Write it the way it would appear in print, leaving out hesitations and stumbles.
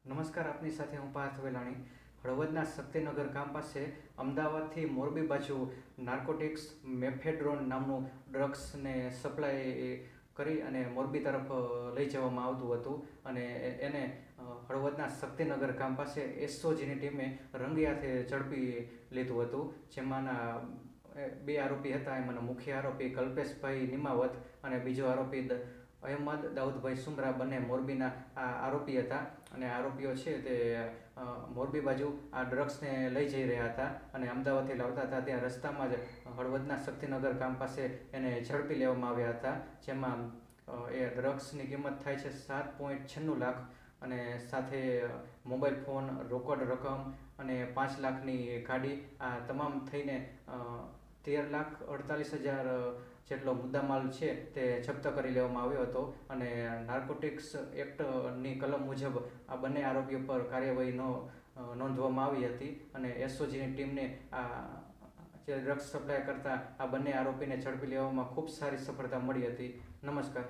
નમસ્કાર, આપની સાથે હું પાર્થ વેલાણી. હળવદના શક્તિનગર ગામ પાસે અમદાવાદથી મોરબી બાજુ નાર્કોટિક્સ મેફેડ્રોન નામનું ડ્રગ્સને સપ્લાય કરી અને મોરબી તરફ લઈ જવામાં આવતું હતું અને એને હળવદના શક્તિનગર ગામ પાસે એસઓજીની ટીમે રંગે હાથે ઝડપી લીધું હતું. જેમાંના બે આરોપી હતા. એમાંનો મુખ્ય આરોપી કલ્પેશભાઈ નિમાવત અને બીજો આરોપી અહેમદ દાઉદભાઈ સુમરા, બંને મોરબીના આરોપી હતા. અને આરોપીઓ છે તે મોરબી બાજુ આ ડ્રગ્સને લઈ જઈ રહ્યા હતા અને અમદાવાદથી લાવતા હતા. ત્યાં રસ્તામાં જ હળવદના શક્તિનગર ગામ પાસે એને ઝડપી લેવામાં આવ્યા હતા. જેમાં એ ડ્રગ્સની કિંમત થાય છે 7.96 લાખ અને સાથે મોબાઈલ ફોન, રોકડ રકમ અને 5 લાખની ગાડી, આ તમામ થઈને 13,48,000 જેટલો મુદ્દામાલ છે તે જપ્ત કરી લેવામાં આવ્યો હતો. અને નાર્કોટિક્સ એક્ટની કલમ મુજબ આ બંને આરોપીઓ પર કાર્યવાહી નોંધવામાં આવી હતી અને એસઓજીની ટીમને આ જે ડ્રગ્સ સપ્લાય કરતા આ બંને આરોપીને ઝડપી લેવામાં ખૂબ સારી સફળતા મળી હતી. નમસ્કાર.